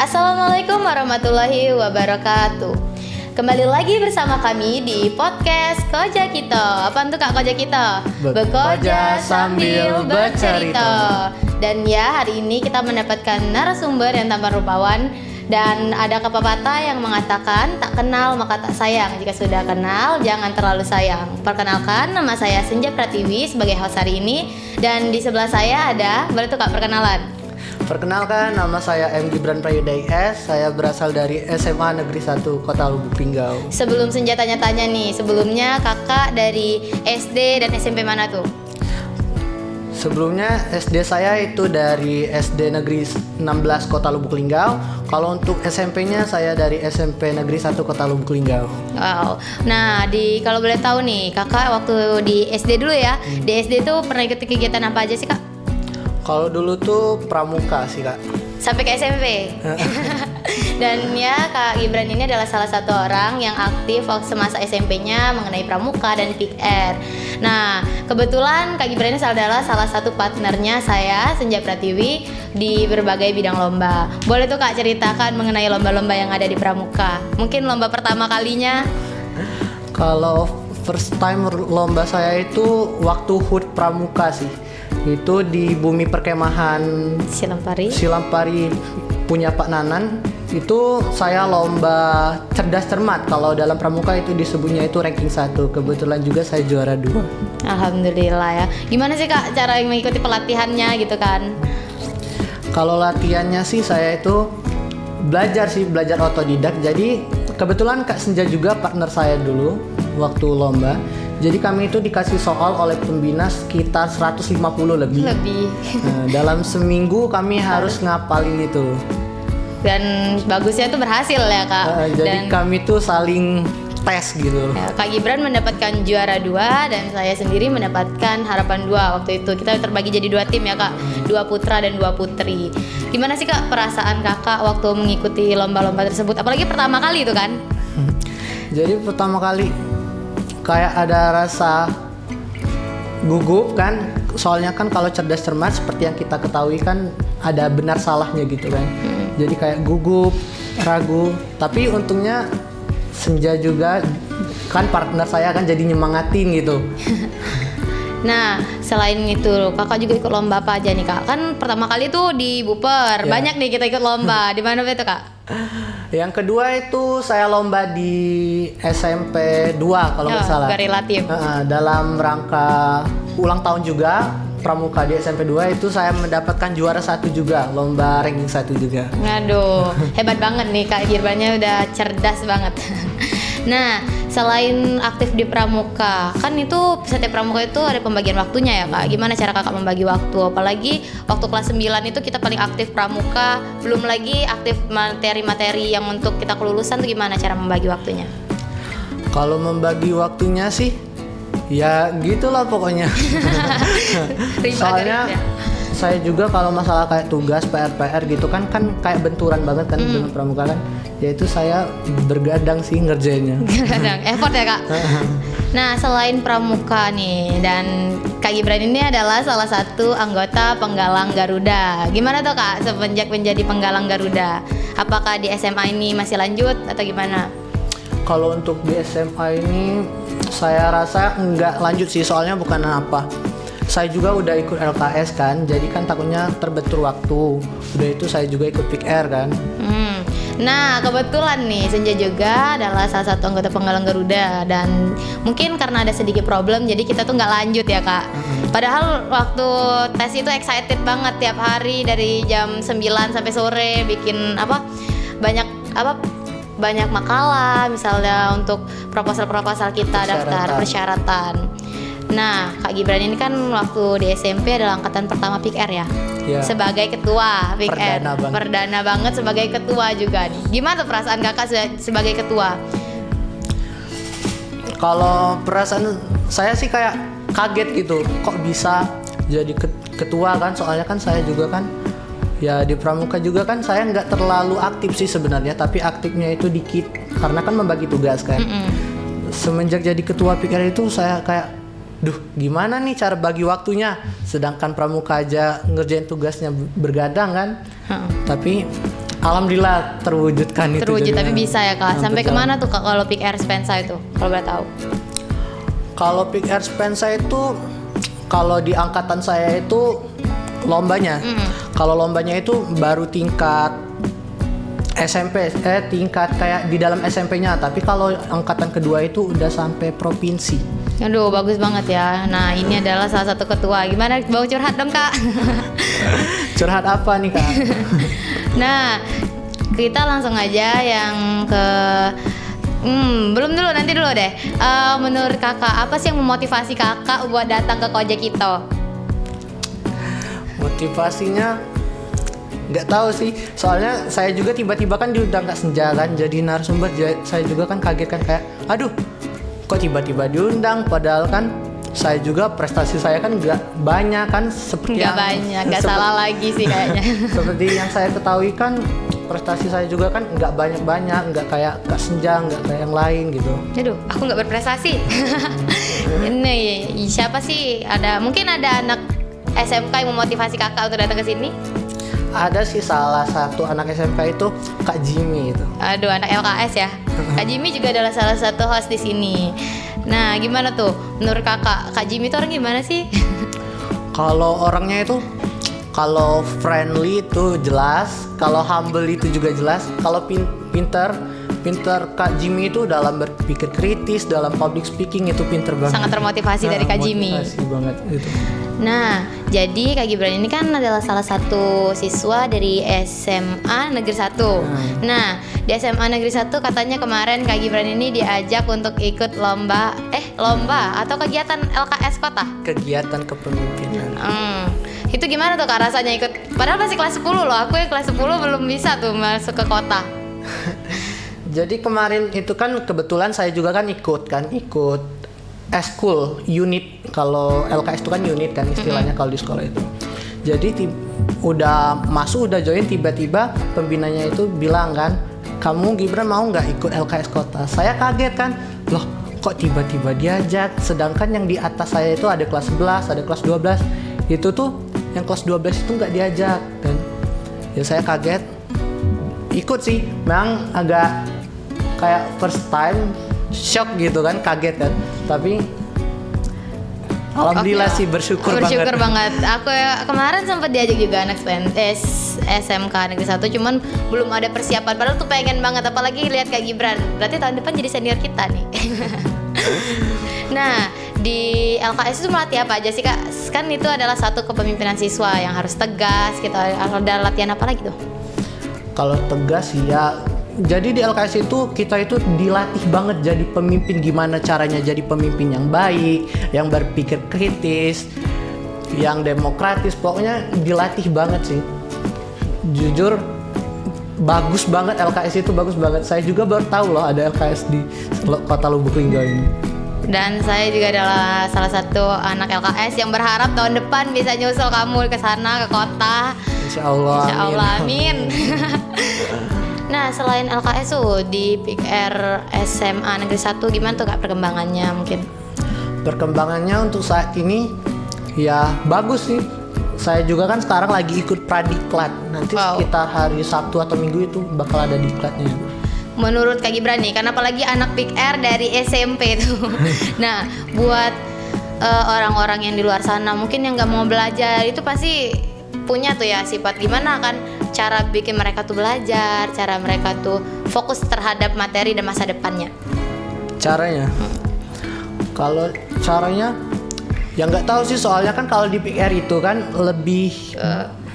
Assalamualaikum warahmatullahi wabarakatuh. Kembali lagi bersama kami di podcast Koja Kita. Apaan tuh Kak Koja Kita? Bekoja sambil bercerita. Dan ya, hari ini kita mendapatkan narasumber yang tampan rupawan. Dan ada pepatah yang mengatakan tak kenal maka tak sayang. Jika sudah kenal jangan terlalu sayang. Perkenalkan, nama saya Senja Pratiwi sebagai host hari ini. Dan di sebelah saya ada, boleh tuh Kak perkenalan? Perkenalkan, nama saya M. Gibran Prayuda IS. Saya berasal dari SMA Negeri 1 Kota Lubuk Linggau. Sebelum Senja tanya-tanya nih, sebelumnya kakak dari SD dan SMP mana tuh? Sebelumnya SD saya itu dari SD Negeri 16 Kota Lubuk Linggau. Kalau untuk SMP-nya saya dari SMP Negeri 1 Kota Lubuk Linggau. Wow. Nah, kalau boleh tahu nih, kakak waktu di SD dulu ya. Di SD tuh pernah ikut kegiatan apa aja sih kak? Kalau dulu tuh pramuka sih kak. Sampai ke SMP. Dan ya Kak Gibran ini adalah salah satu orang yang aktif waktu semasa SMP-nya mengenai pramuka dan PIKR. Nah, kebetulan Kak Gibran ini adalah salah satu partnernya saya, Senja Pratiwi, di berbagai bidang lomba. Boleh tuh Kak ceritakan mengenai lomba-lomba yang ada di pramuka? Mungkin lomba pertama kalinya? Kalau first time lomba saya itu waktu HUT pramuka sih. Itu di bumi perkemahan Silampari punya Pak Nanan. Itu saya lomba cerdas cermat. Kalau dalam pramuka itu disebutnya itu ranking 1. Kebetulan juga saya juara 2. Alhamdulillah ya. Gimana sih Kak cara mengikuti pelatihannya gitu kan? Kalau latihannya sih saya itu belajar otodidak. Jadi kebetulan Kak Senja juga partner saya dulu waktu lomba. Jadi kami itu dikasih soal oleh pembina sekitar 150 lebih. Nah, dalam seminggu kami harus ngapalin itu. Dan bagusnya tuh berhasil ya Kak. Jadi kami tuh saling tes gitu. Ya, Kak Gibran mendapatkan juara 2 dan saya sendiri mendapatkan harapan 2 waktu itu. Kita terbagi jadi 2 tim ya Kak. 2 putra dan 2 putri. Gimana sih Kak perasaan Kakak waktu mengikuti lomba-lomba tersebut? Apalagi pertama kali itu kan? Jadi pertama kali kayak ada rasa gugup kan, soalnya kan kalau cerdas cermat seperti yang kita ketahui kan ada benar salahnya gitu kan. Jadi kayak gugup, ragu, tapi untungnya Senja juga kan partner saya kan jadi nyemangatin gitu. Nah, selain itu kakak juga ikut lomba apa aja nih Kak? Kan pertama kali tuh di Buper, banyak nih kita ikut lomba. Di mana itu Kak? Yang kedua itu saya lomba di SMP 2 kalau nggak salah. Relatif. Dalam rangka ulang tahun juga pramuka di SMP 2 itu saya mendapatkan juara 1 juga, lomba ranking 1 juga. Aduh, hebat banget nih Kak Gibrannya, udah cerdas banget. Nah, selain aktif di pramuka, kan itu setiap pramuka itu ada pembagian waktunya ya Kak. Gimana cara Kakak membagi waktu? Apalagi waktu kelas 9 itu kita paling aktif pramuka, belum lagi aktif materi-materi yang untuk kita kelulusan tuh gimana cara membagi waktunya? Kalau membagi waktunya sih ya gitulah pokoknya. Soalnya saya juga kalau masalah kayak tugas PR gitu kan kayak benturan banget kan dengan pramuka kan. Yaitu saya bergadang sih ngerjainnya. Bergadang, effort ya Kak. Nah, selain pramuka nih, dan Kak Gibran ini adalah salah satu anggota Penggalang Garuda. Gimana tuh Kak semenjak menjadi Penggalang Garuda? Apakah di SMA ini masih lanjut atau gimana? Kalau untuk di SMA ini saya rasa nggak lanjut sih, soalnya bukan apa. Saya juga udah ikut LKS kan, jadi kan takutnya terbentur waktu. Udah itu saya juga ikut PIKR kan. Nah, kebetulan nih Senja juga adalah salah satu anggota Penggalang Garuda. Dan mungkin karena ada sedikit problem, jadi kita tuh nggak lanjut ya Kak. Padahal waktu tes itu excited banget tiap hari dari jam 9 sampai sore bikin banyak makalah misalnya untuk proposal kita daftar persyaratan. Nah, Kak Gibran ini kan waktu di SMP adalah angkatan pertama PIKR ya? Sebagai ketua PIKR. Perdana banget sebagai ketua juga nih. Gimana tuh perasaan Kakak sebagai ketua? Kalau perasaan saya sih kayak kaget gitu. Kok bisa jadi ketua kan? Soalnya kan saya juga kan ya di pramuka juga kan saya nggak terlalu aktif sih sebenarnya, tapi aktifnya itu dikit karena kan membagi tugas kan. Semenjak jadi ketua PIKR itu saya kayak gimana nih cara bagi waktunya, sedangkan pramuka aja ngerjain tugasnya bergadang kan. Tapi alhamdulillah terwujudkan itu. Terwujud, juga. tapi bisa ya kak. Sampai Berjalan. kemana tuh kak kalau Pick Air Spensa itu? Kalau boleh tahu. Kalau Pick Air Spensa itu, kalau di angkatan saya itu lombanya. Kalau lombanya itu baru tingkat SMP, tingkat kayak di dalam SMP-nya. Tapi kalau angkatan kedua itu udah sampai provinsi. Aduh, bagus banget ya. Nah, ini adalah salah satu ketua. Gimana, mau curhat dong kak? Curhat apa nih kak? Nah, kita langsung aja yang ke belum dulu, nanti dulu deh. Menurut kakak, apa sih yang memotivasi kakak buat datang ke Kojek Kito? Motivasinya nggak tahu sih. Soalnya saya juga tiba-tiba kan diundang Kak Senja kan, jadi narasumber. Saya juga kan kaget kan, kayak aduh kok tiba-tiba diundang, padahal kan saya juga prestasi saya kan nggak banyak kan, seperti Nggak banyak, nggak salah lagi sih kayaknya. seperti yang saya ketahui kan prestasi saya juga kan nggak banyak-banyak, nggak kayak Kak Senja, nggak kayak yang lain gitu. Aduh, aku nggak berprestasi. Ini siapa sih? Mungkin ada anak SMK yang memotivasi kakak untuk datang ke sini? Ada sih salah satu anak SMK itu Kak Jimmy itu. Aduh, anak LKS ya. Kak Jimmy juga adalah salah satu host di sini. Nah, gimana tuh menurut kakak? Kak Jimmy itu orang gimana sih? Kalau orangnya itu, kalau friendly itu jelas, kalau humble itu juga jelas, kalau pinter Kak Jimmy itu dalam berpikir kritis, dalam public speaking itu pinter banget. Sangat termotivasi dari Kak Jimmy. Motivasi banget itu. Nah, jadi Kak Gibran ini kan adalah salah satu siswa dari SMA Negeri 1. Nah, di SMA Negeri 1 katanya kemarin Kak Gibran ini diajak untuk ikut lomba atau kegiatan LKS kota. Kegiatan kepemimpinan. Itu gimana tuh Kak rasanya ikut? Padahal masih kelas 10 loh. Aku yang kelas 10 belum bisa tuh masuk ke kota. Jadi kemarin itu kan kebetulan saya juga kan ikut eskul unit. Kalau LKS itu kan unit kan istilahnya kalau di sekolah itu. Jadi udah join, tiba-tiba pembinanya itu bilang kan, kamu Gibran mau nggak ikut LKS kota? Saya kaget kan, loh kok tiba-tiba diajak, sedangkan yang di atas saya itu ada kelas 11, ada kelas 12. Itu tuh yang kelas 12 itu nggak diajak kan. Ya saya kaget, ikut sih, memang agak kayak first time shock gitu kan, kaget kan, tapi alhamdulillah sih bersyukur banget. Aku kemarin sempat diajak juga anak SMK Negeri 1, cuman belum ada persiapan. Padahal tuh pengen banget, apalagi lihat Kak Gibran. Berarti tahun depan jadi senior kita nih. Nah, di LKS itu melatih apa aja sih Kak? Kan itu adalah satu kepemimpinan siswa yang harus tegas gitu. Ada latihan apa lagi tuh? Kalau tegas ya, jadi di LKS itu kita itu dilatih banget jadi pemimpin, gimana caranya jadi pemimpin yang baik, yang berpikir kritis, yang demokratis, pokoknya dilatih banget sih. Jujur bagus banget LKS itu, bagus banget. Saya juga baru tahu loh ada LKS di Kota Lubuk Linggau ini. Dan saya juga adalah salah satu anak LKS yang berharap tahun depan bisa nyusul kamu ke sana, ke kota. Insya Allah, amin. Nah, selain LKS tuh di Pick Air SMA Negeri 1 gimana tuh Kak perkembangannya mungkin? Perkembangannya untuk saat ini ya bagus sih. Saya juga kan sekarang lagi ikut Pradiklat. Nanti sekitar hari Sabtu atau Minggu itu bakal ada diklatnya. Menurut Kak Gibran nih, karena apalagi anak Pick Air dari SMP tuh. Nah, buat orang-orang yang di luar sana mungkin yang nggak mau belajar itu pasti punya tuh ya sifat gimana kan cara bikin mereka tuh belajar, cara mereka tuh fokus terhadap materi dan masa depannya. Caranya? Kalau caranya ya nggak tahu sih, soalnya kan kalau di PR itu kan lebih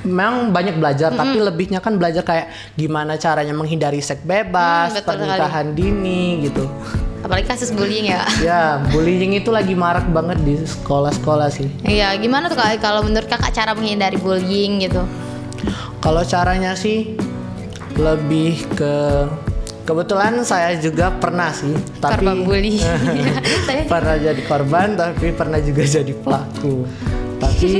memang banyak belajar, tapi lebihnya kan belajar kayak gimana caranya menghindari seks bebas, pernikahan dini gitu. Apalagi kasus bullying ya. Ya, bullying itu lagi marak banget di sekolah-sekolah sih. Iya, gimana tuh Kak kalau menurut Kakak cara menghindari bullying gitu? Kalau caranya sih lebih ke, kebetulan saya juga pernah sih, tapi korban bully. pernah jadi korban, tapi pernah juga jadi pelaku. Tapi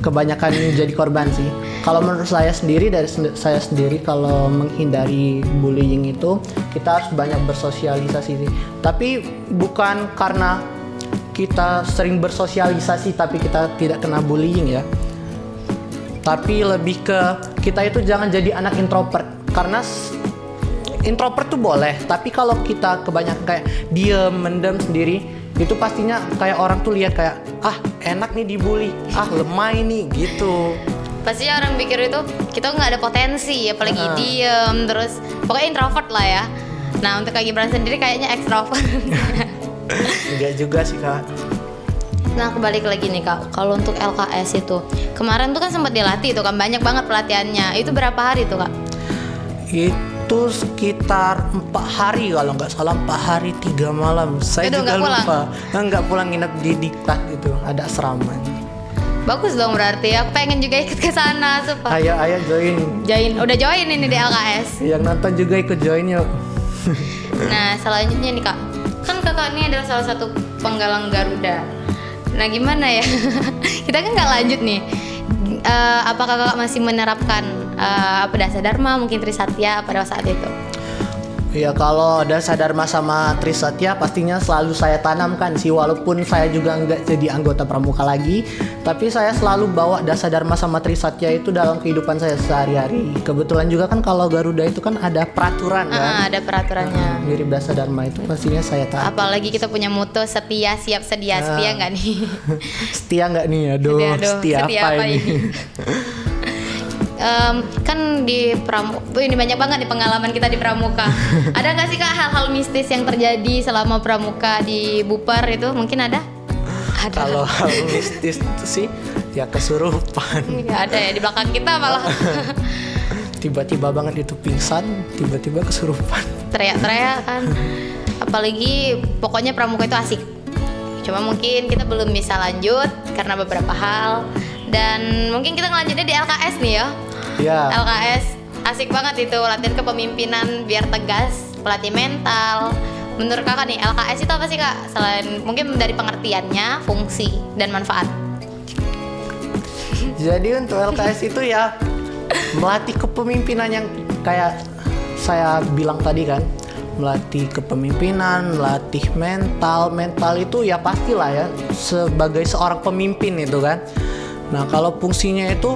kebanyakan jadi korban sih. Kalau menurut saya sendiri, saya sendiri kalau menghindari bullying itu kita harus banyak bersosialisasi sih. Tapi bukan karena kita sering bersosialisasi tapi kita tidak kena bullying ya. Tapi lebih ke kita itu jangan jadi anak introvert, karena introvert tuh boleh, tapi kalau kita kebanyakan kayak diem, mendem sendiri, itu pastinya kayak orang tuh lihat kayak enak nih dibully, lemah ini gitu. Pastinya orang pikir itu kita nggak ada potensi, apalagi diem terus, pokoknya introvert lah ya. Nah untuk Kak Gibran sendiri kayaknya ekstrovert. Enggak juga sih Kak. Nah kebalik lagi nih Kak, kalau untuk LKS itu kemarin tuh kan sempat dilatih tuh kan, banyak banget pelatihannya. Itu berapa hari tuh Kak? Itu sekitar 4 hari kalau nggak salah, 4 hari 3 malam. Saya Itu juga nggak pulang? lupa. Nggak pulang, nginep di Diklat itu, ada asrama. Bagus dong berarti, aku pengen juga ikut ke sana supaya Ayo join. udah join ini di LKS. Yang nonton juga ikut join yuk. Nah selanjutnya nih Kak, kan kakak ini adalah salah satu penggalang Garuda. Nah gimana ya, kita kan nggak lanjut nih. Apakah kakak masih menerapkan Dasa Dharma, mungkin Trisatya pada saat itu? Ya kalau Dasa Dharma sama Trisatya pastinya selalu saya tanamkan sih, walaupun saya juga nggak jadi anggota pramuka lagi, tapi saya selalu bawa Dasa Dharma sama Trisatya itu dalam kehidupan saya sehari-hari. Kebetulan juga kan kalau Garuda itu kan ada peraturan kan? Ada peraturannya. Mirip Dasa Dharma itu pastinya saya tahu. Apalagi kita punya moto setia siap sedia, setia nggak nih? Setia nggak nih? Aduh, setia apa ini? Kan di pramuka ini banyak banget nih pengalaman kita di pramuka. Ada nggak sih Kak hal-hal mistis yang terjadi selama pramuka di Buper itu? Mungkin ada? Kalau hal mistis itu sih ya kesurupan. Ya ada ya di belakang kita malah. Tiba-tiba banget itu pingsan, tiba-tiba kesurupan. Teriak-teriak kan. Apalagi pokoknya pramuka itu asik. Cuma mungkin kita belum bisa lanjut karena beberapa hal. Dan mungkin kita ngelanjutnya di LKS nih ya. Ya. LKS asik banget itu, latihan kepemimpinan biar tegas, pelatih mental. Menurut kakak nih LKS itu apa sih Kak? Selain mungkin dari pengertiannya, fungsi dan manfaat. Jadi untuk LKS itu ya melatih kepemimpinan yang kayak saya bilang tadi kan, melatih kepemimpinan, melatih mental. Mental itu ya pastilah ya sebagai seorang pemimpin itu kan. Nah kalau fungsinya itu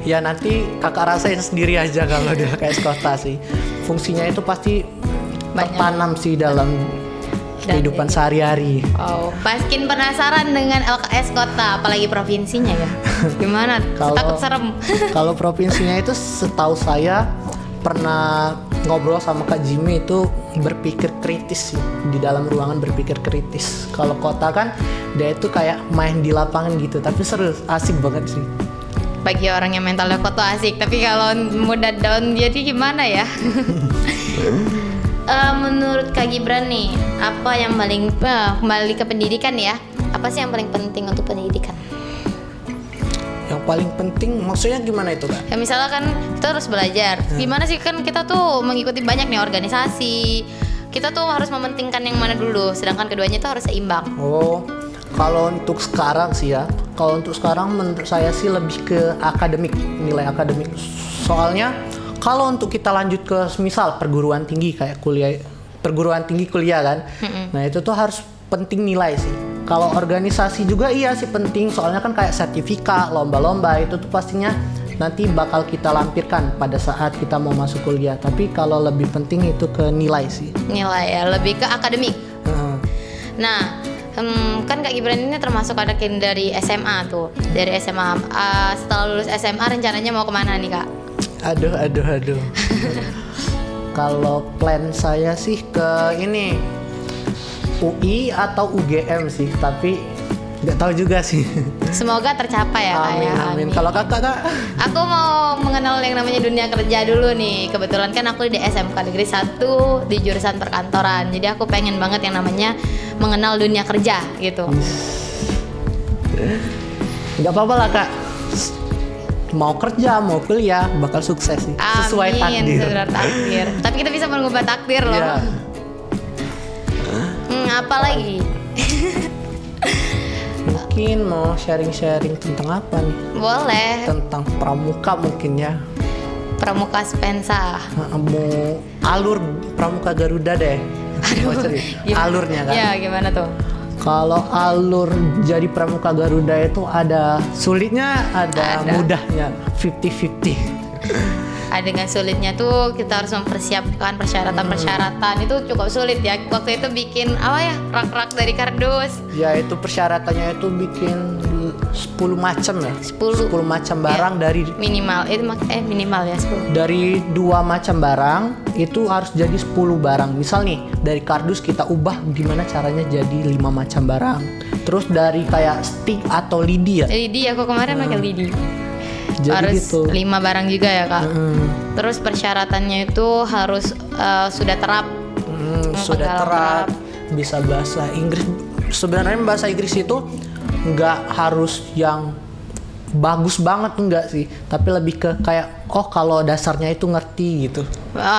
ya nanti kakak rasain sendiri aja kalau di LKS Kota sih. Fungsinya itu pasti tertanam sih dalam kehidupan sehari-hari. Oh, paskin penasaran dengan LKS Kota, apalagi provinsinya ya. Gimana? Takut serem. Kalau provinsinya itu setahu saya pernah ngobrol sama Kak Jimmy itu berpikir kritis sih, di dalam ruangan berpikir kritis. Kalau kota kan dia itu kayak main di lapangan gitu, tapi seru, asik banget sih. Bagi orang yang mentalnya kuat tuh asik, tapi kalau mudah down jadi gimana ya? Menurut Kak Gibran nih, apa yang paling kembali ke pendidikan ya? Apa sih yang paling penting untuk pendidikan? Yang paling penting maksudnya gimana itu Kak? Ya misalnya kan kita harus belajar. Gimana sih kan kita tuh mengikuti banyak nih organisasi. Kita tuh harus mementingkan yang mana dulu, sedangkan keduanya tuh harus seimbang. Oh, kalau untuk sekarang sih ya, kalau untuk sekarang menurut saya sih lebih ke akademik, nilai akademik. Soalnya kalau untuk kita lanjut ke misal perguruan tinggi kayak perguruan tinggi kuliah kan, nah itu tuh harus penting nilai sih. Kalau organisasi juga iya sih penting, soalnya kan kayak sertifika, lomba-lomba itu tuh pastinya nanti bakal kita lampirkan pada saat kita mau masuk kuliah. Tapi kalau lebih penting itu ke nilai sih. Nilai ya, lebih ke akademik. Nah, kan Kak Gibran ini termasuk anak yang dari SMA tuh. Dari SMA, setelah lulus SMA rencananya mau kemana nih Kak? Aduh. Kalau plan saya sih ke ini UI atau UGM sih, tapi nggak tahu juga sih. Semoga tercapai ya Kak. Amin. Kalau kakak Kak? Aku mau mengenal yang namanya dunia kerja dulu nih. Kebetulan kan aku di SMK Negeri 1 di jurusan perkantoran. Jadi aku pengen banget yang namanya mengenal dunia kerja gitu. Nggak apa-apa lah Kak. Mau kerja, mau kuliah, bakal sukses sih. Sesuai takdir. Sesuai takdir. Tapi kita bisa mengubah takdir loh. Yeah. Apa lagi? Mungkin mau sharing-sharing tentang apa nih? Boleh. Tentang pramuka mungkin ya. Pramuka Spensa. Mau alur pramuka Garuda deh. Alurnya kan? Ya gimana tuh? Kalau alur jadi pramuka Garuda itu ada sulitnya, ada mudahnya, 50-50. Dengan sulitnya tuh kita harus mempersiapkan persyaratan itu cukup sulit ya. Waktu itu bikin rak-rak dari kardus. Ya itu persyaratannya itu bikin 10 macam ya. 10 macam barang ya, dari minimal ya 10. Dari 2 macam barang itu harus jadi 10 barang. Misal nih dari kardus kita ubah gimana caranya jadi 5 macam barang. Terus dari kayak stick atau lidi ya. Lidi aku kemarin pakai lidi. Jadi Harus gitu. 5 barang juga ya kak. Terus persyaratannya itu harus sudah terap. Sudah terap, bisa bahasa Inggris. Sebenarnya bahasa Inggris itu nggak harus yang bagus banget, enggak sih, tapi lebih ke kayak kalau dasarnya itu ngerti gitu.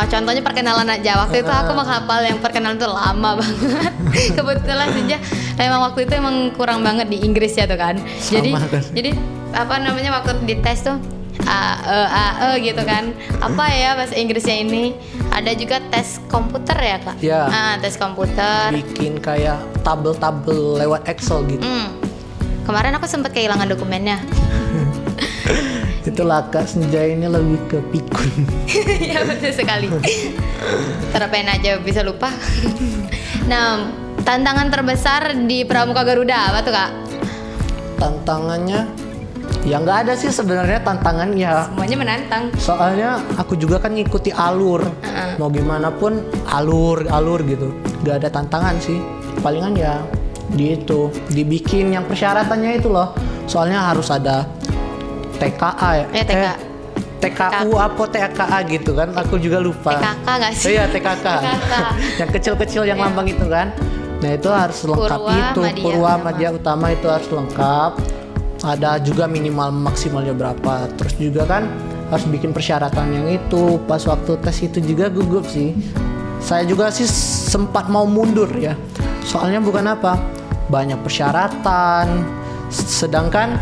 Contohnya perkenalan aja. Waktu itu aku menghafal yang perkenalan itu lama banget. Kebetulan saja emang waktu itu emang kurang banget di Inggris ya tuh kan. Jadi apa namanya waktu di tes tuh gitu kan. Apa ya bahasa Inggrisnya ini? Ada juga tes komputer ya kak? Ya. Tes komputer. Bikin kayak tabel-tabel lewat Excel gitu. Kemarin aku sempat kehilangan dokumennya. Itulah Kak Senja ini lebih ke pikun. Ya betul sekali. Terapain aja bisa lupa. Nah, tantangan terbesar di Pramuka Garuda apa tuh kak? Tantangannya ya nggak ada sih sebenarnya tantangan ya. Semuanya menantang. Soalnya aku juga kan ngikuti alur. Mau gimana pun alur gitu. Nggak ada tantangan sih. Palingan ya dibikin yang persyaratannya itu loh. Soalnya harus ada TKA ya. TKU apa TKA gitu kan, aku juga lupa. TKK nggak sih? Iya TKK. Yang kecil-kecil yang lambang itu kan. Nah itu harus lengkap. Purwa Madya Utama itu harus lengkap. Ada juga minimal maksimalnya berapa. Terus juga kan harus bikin persyaratan yang itu. Pas waktu tes itu juga gugup sih. Saya juga sih sempat mau mundur ya. Soalnya bukan apa, banyak persyaratan. Sedangkan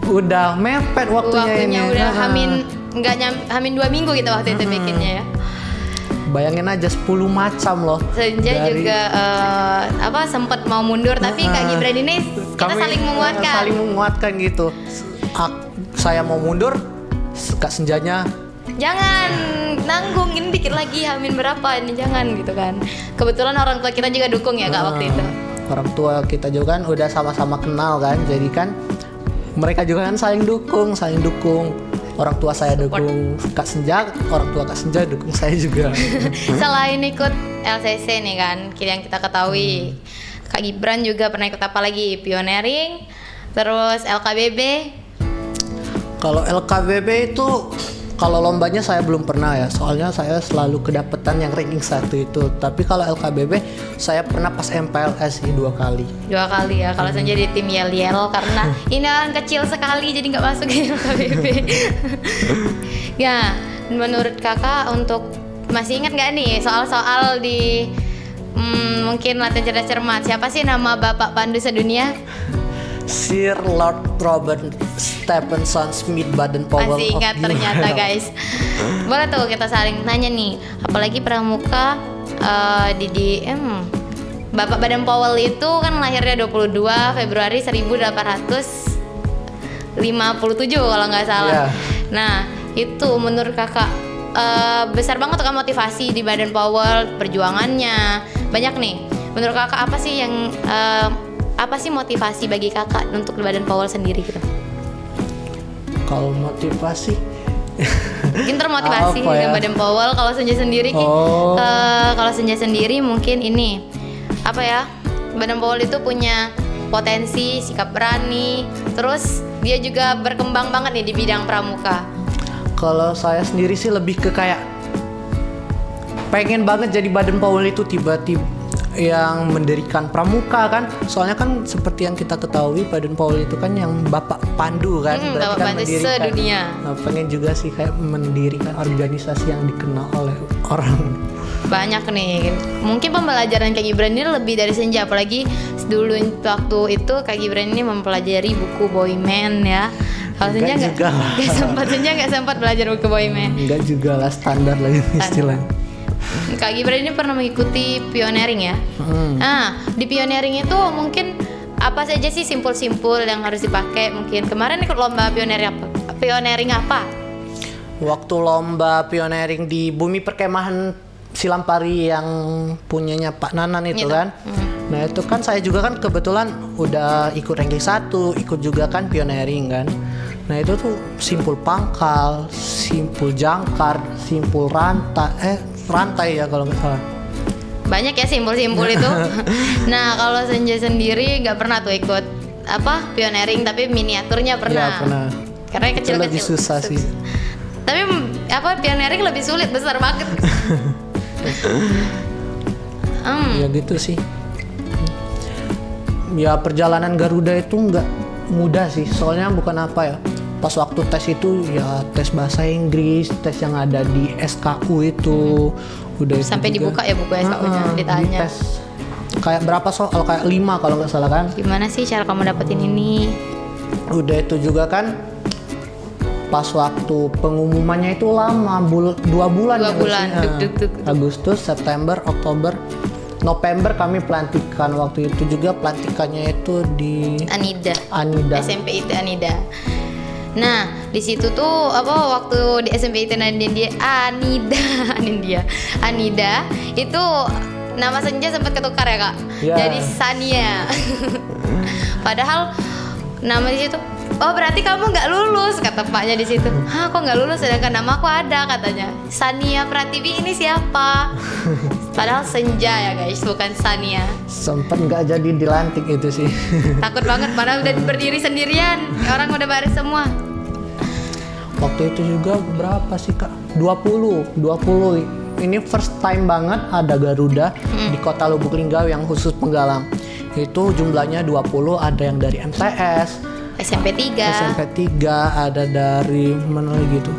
udah mepet waktunya ini. Udah hamin 2 minggu gitu waktu itu bikinnya ya. Bayangin aja 10 macam loh. Senja juga sempat mau mundur tapi Kak Gibran ini kita saling menguatkan. Saling menguatkan gitu. Saya mau mundur, Kak Senjanya jangan nanggung, ini dikit lagi hamin berapa ini, jangan gitu kan. Kebetulan orang tua kita juga dukung ya Kak waktu itu. Orang tua kita juga kan udah sama-sama kenal kan, jadi kan mereka juga kan saling dukung. Orang tua saya dukung Kak Senja, orang tua Kak Senja dukung saya juga. Selain ikut LCC nih kan, yang kita ketahui Kak Gibran juga pernah ikut apa lagi? Pioneering, terus LKBB. Kalau LKBB itu kalau lombanya saya belum pernah ya, soalnya saya selalu kedapetan yang ranking 1 itu. Tapi kalau LKBB saya pernah pas MPLS sih 2 kali. 2 kali ya, kalau saya jadi tim yel-yel karena ini orang kecil sekali jadi nggak masuk ke LKBB. Ya, menurut kakak untuk masih ingat nggak nih soal-soal di mungkin latihan cerdas cermat, siapa sih nama Bapak Pandu sedunia? Sir Lord Robert Stephenson Smith Baden-Powell. Masih ingat ternyata guys. Boleh tuh kita saling nanya nih, apalagi pramuka Bapak Baden-Powell itu kan lahirnya 22 Februari 1857 kalau nggak salah. Nah itu menurut kakak besar banget kan motivasi di Baden-Powell, perjuangannya banyak nih. Menurut kakak apa sih yang apa sih motivasi bagi kakak untuk Baden-Powell sendiri gitu? Kalau motivasi mungkin termotivasi dengan Baden-Powell. Kalau Senja sendiri kalau Senja sendiri mungkin ini apa ya, Baden-Powell itu punya potensi, sikap berani, terus dia juga berkembang banget nih di bidang pramuka. Kalau saya sendiri sih lebih ke kayak pengen banget jadi Baden-Powell itu tiba-tiba yang mendirikan pramuka kan, soalnya kan seperti yang kita ketahui Baden-Powell itu kan yang Bapak Pandu kan, Bapak kan Pandu sedunia. Pengen juga sih kayak mendirikan organisasi yang dikenal oleh orang banyak nih. Mungkin pembelajaran Kak Gibran ini lebih dari Senja, apalagi dulu waktu itu Kak Gibran ini mempelajari buku Boyman ya. Kalau Senja nggak sempat belajar buku Boyman. Enggak juga lah, standar lagi istilahnya. Kak Gibran ini pernah mengikuti pioneering ya. Nah, di pioneering itu mungkin apa saja sih simpul-simpul yang harus dipakai? Mungkin kemarin ikut lomba pioneering apa? Waktu lomba pioneering di Bumi Perkemahan Silampari yang punyanya Pak Nanan itu Gitu. kan. Nah itu kan saya juga kan kebetulan udah ikut ranking 1, ikut juga kan pioneering kan. Nah itu tuh simpul pangkal, simpul jangkar, simpul rantai ya kalau nggak salah. Banyak ya simbol-simbol itu. Nah kalau Senja sendiri nggak pernah tuh ikut apa pioneering, tapi miniaturnya pernah. Ya pernah. Karena yang Itu kecil-kecil. lebih susah sih. Tapi apa pioneering lebih sulit, besar banget. Ya gitu sih. Ya perjalanan Garuda itu nggak mudah sih, soalnya bukan apa ya. Pas waktu tes itu ya tes bahasa Inggris, tes yang ada di SKU itu udah itu Sampai juga. dibuka ya buku SKU-nya, ditanya. Dites kayak berapa soal, kayak 5 kalau nggak salah kan. Gimana sih cara kamu dapetin ini? Udah itu juga kan pas waktu pengumumannya itu lama, 2 bulan 2 ya bulan, biasanya. duk. Agustus, September, Oktober, November kami pelantikan. Waktu itu juga pelantikannya itu di Anida. SMP IT Anida. Nah, di situ tuh apa waktu di SMP IT Anida itu nama Senja sempat ketukar ya, Kak. Ya. Jadi Sania. Padahal nama di situ, oh berarti kamu nggak lulus, kata Paknya di situ. Hah, kok nggak lulus sedangkan nama aku ada, katanya. Sania Pratiwi ini siapa? Padahal Senja ya guys, bukan Sania. Sempet nggak jadi dilantik itu sih. Takut banget, padahal udah berdiri sendirian, orang udah baris semua. Waktu itu juga berapa sih Kak? 20. Ini first time banget ada Garuda di Kota Lubuk Linggau yang khusus penggalang. Itu jumlahnya 20, ada yang dari MTS, SMP 3. SMP 3, ada dari mana lagi tuh?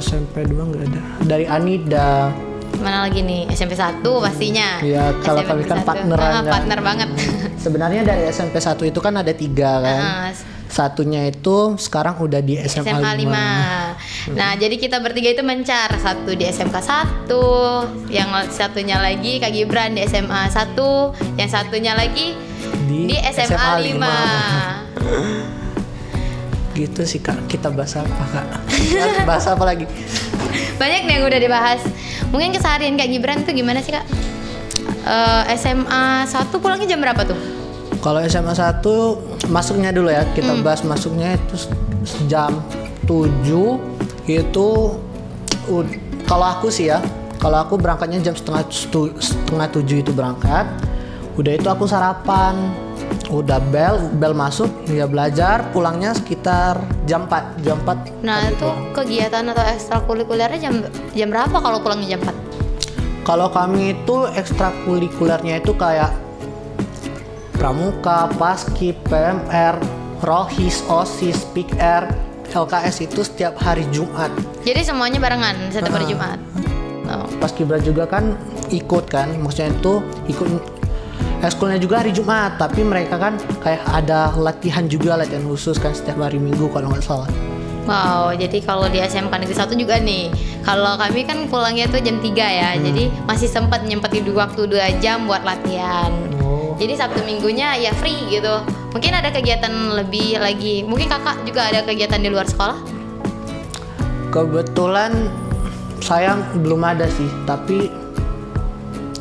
SMP 2 nggak ada. Dari Anida. Mana lagi nih? SMP 1 pastinya. Ya kalau SMP kami kan 1. partneran kan. Partner banget. Sebenarnya dari SMP 1 itu kan ada 3 kan. Satunya itu sekarang udah di SMA 5. Nah, jadi kita bertiga itu mencar. Satu di SMK 1, yang satunya lagi Kak Gibran di SMA 1, yang satunya lagi di SMA 5. Gitu sih Kak, kita bahas apa Kak? Bahas apa lagi? Banyak nih yang udah dibahas. Mungkin keseharian Kak Gibran tuh gimana sih Kak? SMA 1 pulangnya jam berapa tuh? Kalau SMA 1 masuknya dulu ya, kita bahas masuknya itu jam 7 itu kalau aku sih ya, kalau aku berangkatnya jam setengah 7 itu berangkat. Udah itu aku sarapan, udah bel masuk ya belajar, pulangnya sekitar jam 4. Nah itu kegiatan atau ekstrakurikulernya jam berapa kalau pulangnya jam 4? Kalau kami itu ekstrakurikulernya itu kayak Pramuka, Paskib, PMR, Rohis, OSIS, PIKR, LKS itu setiap hari Jumat. Jadi semuanya barengan setiap hari Jumat. Oh. Paskibra juga kan ikut kan, maksudnya itu ikut ekskulnya juga hari Jumat, tapi mereka kan kayak ada latihan khusus kan setiap hari Minggu kalau nggak salah. Wow, jadi kalau di SMK Negeri 1 juga nih. Kalau kami kan pulangnya tuh jam 3 ya. Jadi masih sempat nyempetin waktu 2 jam buat latihan. Jadi Sabtu Minggunya ya free gitu. Mungkin ada kegiatan lebih lagi. Mungkin Kakak juga ada kegiatan di luar sekolah? Kebetulan saya belum ada sih, tapi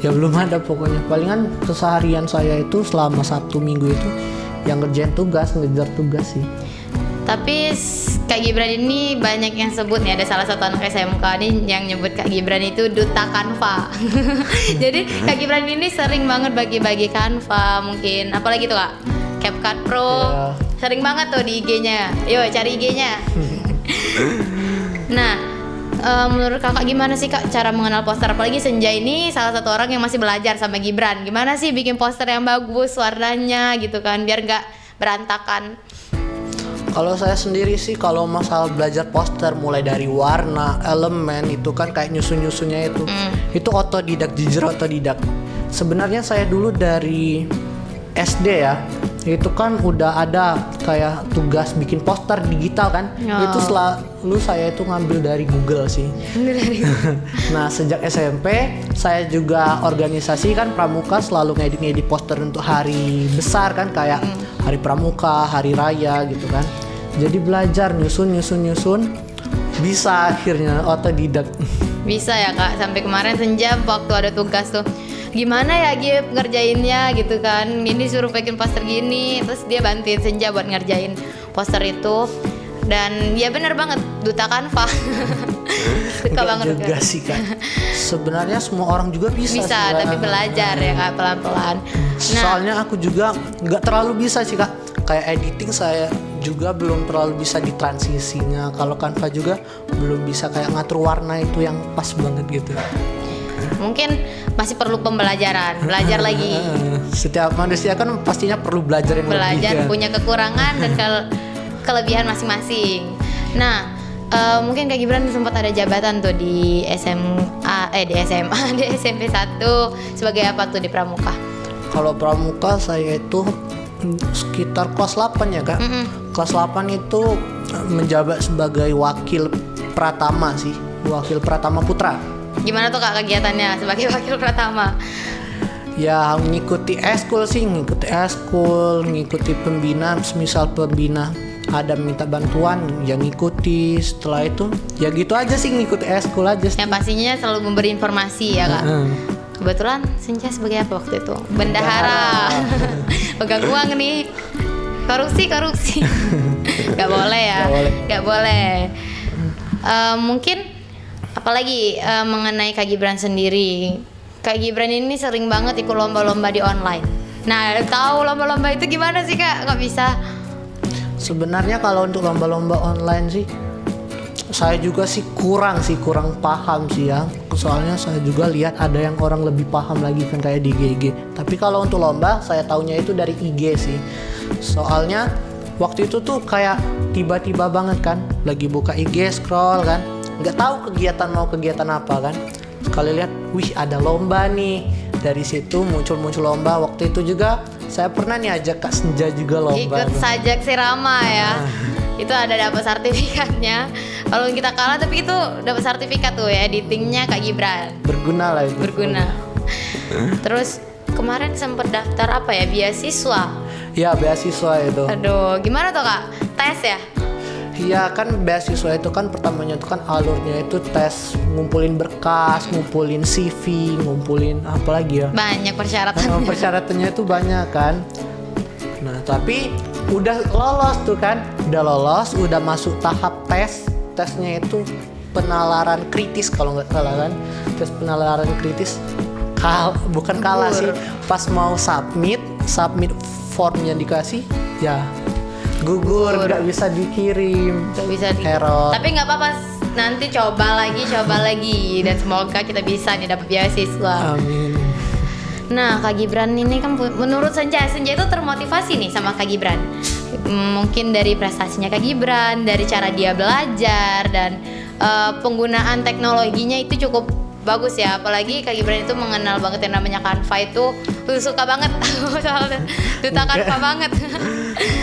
ya belum ada pokoknya. Palingan keseharian saya itu selama Sabtu Minggu itu yang ngejar tugas sih. Tapi Kak Gibran ini banyak yang sebut nih, ada salah satu anak SMK nih yang nyebut Kak Gibran itu duta Canva. Jadi Kak Gibran ini sering banget bagi-bagi Canva mungkin, apalagi tuh Kak, CapCut Pro, sering banget tuh di IG-nya. Yuk cari IG-nya. Nah, menurut Kakak gimana sih Kak cara mengenal poster? Apalagi Senja ini salah satu orang yang masih belajar sama Gibran. Gimana sih bikin poster yang bagus warnanya gitu kan, biar nggak berantakan? Kalau saya sendiri sih kalau masalah belajar poster mulai dari warna, elemen itu kan kayak nyusun-nyusunnya itu otodidak, jujur otodidak. Sebenarnya saya dulu dari SD ya, itu kan udah ada kayak tugas bikin poster digital kan. Itu selalu saya itu ngambil dari Google sih. Nah sejak SMP saya juga organisasi kan Pramuka, selalu ngedit poster untuk hari besar kan, kayak hari Pramuka, hari raya gitu kan. Jadi belajar nyusun. bisa akhirnya otodidak. Bisa ya Kak, sampai kemarin Senja waktu ada tugas tuh, gimana ya Gip ngerjainnya gitu kan, ini suruh bikin poster gini, terus dia bantuin Senja buat ngerjain poster itu. Dan ya bener banget, duta Canva. Suka Enggak banget juga kan? sih Kak. Sebenarnya semua orang juga bisa Bisa, sih, tapi Kak. belajar ya Kak, pelan-pelan. Nah, Soalnya aku juga nggak terlalu bisa sih Kak. Kayak editing saya juga belum terlalu bisa di transisinya. Kalau Canva juga belum bisa kayak ngatur warna itu yang pas banget gitu. mungkin masih perlu pembelajaran, belajar lagi. Setiap manusia kan pastinya perlu belajar yang Belajar, lebih kan. punya kekurangan dan kelebihan masing-masing. Nah, mungkin Kak Gibran sempat ada jabatan tuh di di SMP 1 sebagai apa tuh di Pramuka? Kalau pramuka saya itu sekitar kelas 8 ya Kak. Kelas 8 itu menjabat sebagai wakil pratama sih, wakil pratama putra. Gimana tuh Kak kegiatannya sebagai wakil pratama? Ya ngikuti eskul sih, ngikuti pembina, semisal pembina ada minta bantuan ya ngikuti, setelah itu ya gitu aja sih, ngikuti eskul aja sih. Yang pastinya selalu memberi informasi ya Kak. Kebetulan Senja sebagai apa waktu itu? Bendahara. Pegang uang nih. Korupsi. Gak boleh ya. Gak boleh. Mungkin apalagi mengenai Kak Gibran sendiri. Kak Gibran ini sering banget ikut lomba-lomba di online. Nah, tahu lomba-lomba itu gimana sih Kak? Nggak bisa. Sebenarnya kalau untuk lomba-lomba online sih saya juga sih kurang paham sih ya. Soalnya saya juga lihat ada yang orang lebih paham lagi kan kayak di IG. Tapi kalau untuk lomba saya taunya itu dari IG sih. Soalnya waktu itu tuh kayak tiba-tiba banget kan, lagi buka IG scroll kan, nggak tahu kegiatan apa kan. Sekali lihat, wih ada lomba nih. Dari situ muncul lomba. Waktu itu juga saya pernah nih ajak Kak Senja juga lomba. Ikut sajak Sirama ya. Itu ada dapat sertifikatnya. Kalau kita kalah tapi itu dapat sertifikat tuh ya, editingnya Kak Gibran. Berguna lah itu. Berguna. Terus kemarin sempat daftar apa ya, beasiswa. Ya beasiswa itu. Aduh, gimana tuh Kak? Tes ya? Iya kan beasiswa itu kan pertamanya itu kan alurnya itu tes, ngumpulin berkas, ngumpulin CV, ngumpulin apa lagi ya? Banyak persyaratannya. Persyaratannya itu banyak kan. Nah tapi udah lolos tuh kan, udah masuk tahap tes. Tesnya itu penalaran kritis kalau nggak salah kan. Tes penalaran kritis bukan kalah sih. Pas mau submit formnya dikasih ya gugur, nggak bisa dikirim. Gak bisa error. Tapi nggak apa-apa, nanti coba lagi dan semoga kita bisa nih dapat beasiswa. Amin. Nah, Kak Gibran ini kan menurut Senja itu termotivasi nih sama Kak Gibran. Mungkin dari prestasinya Kak Gibran, dari cara dia belajar dan penggunaan teknologinya itu cukup bagus ya. Apalagi Kak Gibran itu mengenal banget yang namanya Canva itu, suka banget soalnya duta Canva banget.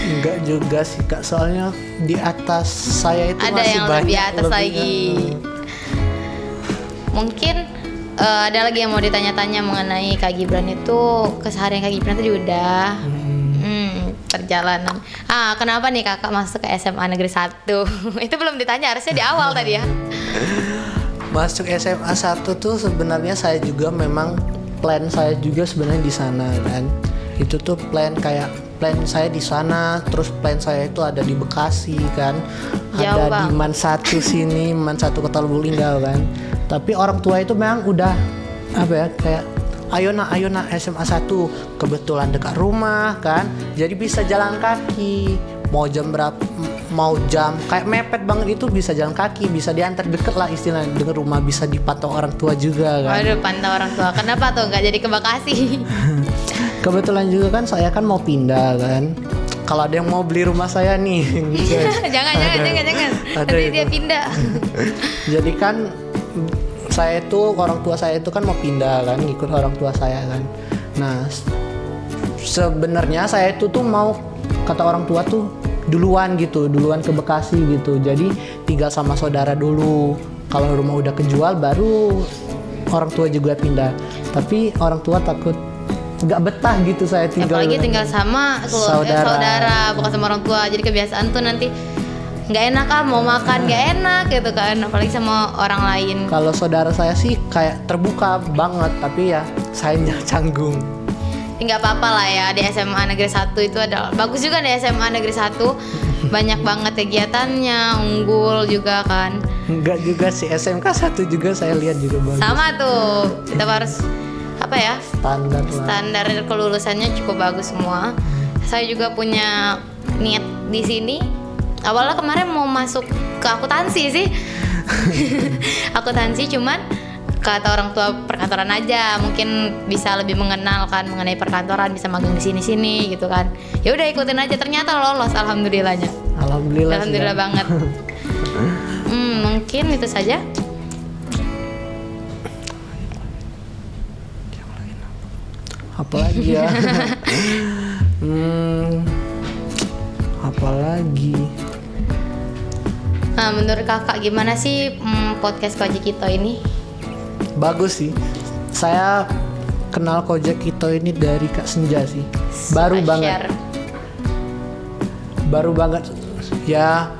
Enggak juga sih Kak, soalnya di atas saya itu ada masih yang banyak lebih atas lagi. Mungkin ada lagi yang mau ditanya-tanya mengenai Kak Gibran itu, keseharian Kak Gibran tadi udah. Perjalanan. Kenapa nih Kakak masuk ke SMA Negeri 1? Itu belum ditanya, harusnya di awal tadi ya. Masuk SMA 1 tuh sebenarnya saya juga memang plan saya juga sebenarnya di sana kan. Itu tuh plan saya di sana, terus plan saya itu ada di Bekasi kan. Jauh, ada di Man 1 sini, Man 1 Kota Lubuk Linggau kan. Tapi orang tua itu memang udah apa ya, kayak ayo nak SMA 1, kebetulan dekat rumah kan. Jadi bisa jalan kaki. Mau jam kayak mepet banget itu bisa jalan kaki, bisa diantar deket lah istilahnya, dengan rumah bisa dipantau orang tua juga kan. Waduh, pantau orang tua. Kenapa tuh nggak jadi ke Bekasi? Kebetulan juga kan saya kan mau pindah kan. Kalau ada yang mau beli rumah saya nih, jangan. Ada Nanti itu. dia pindah. Jadi kan orang tua saya itu kan mau pindah kan, ngikut orang tua saya kan. Nah sebenarnya saya itu tuh mau, kata orang tua tuh duluan ke Bekasi gitu. Jadi tinggal sama saudara dulu. Kalau rumah udah kejual baru orang tua juga pindah. Tapi orang tua takut nggak betah gitu saya tinggal. Apalagi tinggal sama saudara, bukan sama orang tua. Jadi kebiasaan tuh nanti nggak enak mau makan nggak enak gitu kan, apalagi sama orang lain. Kalau saudara saya sih kayak terbuka banget, tapi ya sayangnya canggung. Nggak apa-apa lah ya, di SMA Negeri 1 itu ada bagus juga di SMA Negeri 1. Banyak banget kegiatannya, unggul juga kan. Enggak juga sih, SMK 1 juga saya lihat juga bagus. Sama tuh, kita harus apa ya? Standar lah. Standar kelulusannya cukup bagus semua. Saya juga punya niat di sini. Awalnya kemarin mau masuk ke akuntansi sih. Akuntansi, cuman kata orang tua perkantoran aja, mungkin bisa lebih mengenalkan mengenai perkantoran, bisa magang di sini gitu kan. Ya udah ikutin aja, ternyata lolos, alhamdulillahnya. Alhamdulillah ya. banget. Mungkin itu saja. Apalagi ya? Apalagi? Nah, menurut kakak gimana sih podcast Kojek Kito ini? Bagus sih. Saya kenal Kojek Kito ini dari Kak Senja sih. Baru banget. Ya,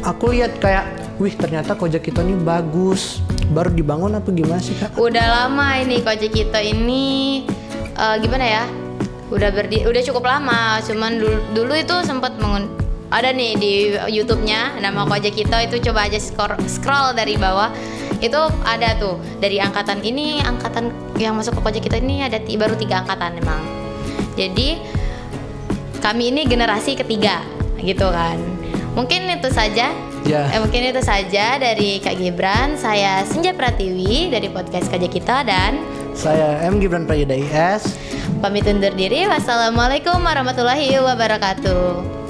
aku lihat kayak, wih ternyata Kojek Kito ini bagus. Baru dibangun apa gimana sih Kak? Udah lama ini Kojek Kito ini gimana ya? Udah cukup lama. Cuman dulu itu sempat ada nih di YouTube-nya nama Kojek Kito itu, coba aja scroll dari bawah. Itu ada tuh dari angkatan yang masuk ke Kojek Kito ini ada baru 3 angkatan memang. Jadi kami ini generasi ketiga gitu kan. Mungkin itu saja. Mungkin itu saja dari Kak Gibran. Saya Senja Pratiwi dari podcast Kojek Kito, dan saya M. Gibran Prayudha IS. Pamit undur diri. Wassalamualaikum warahmatullahi wabarakatuh.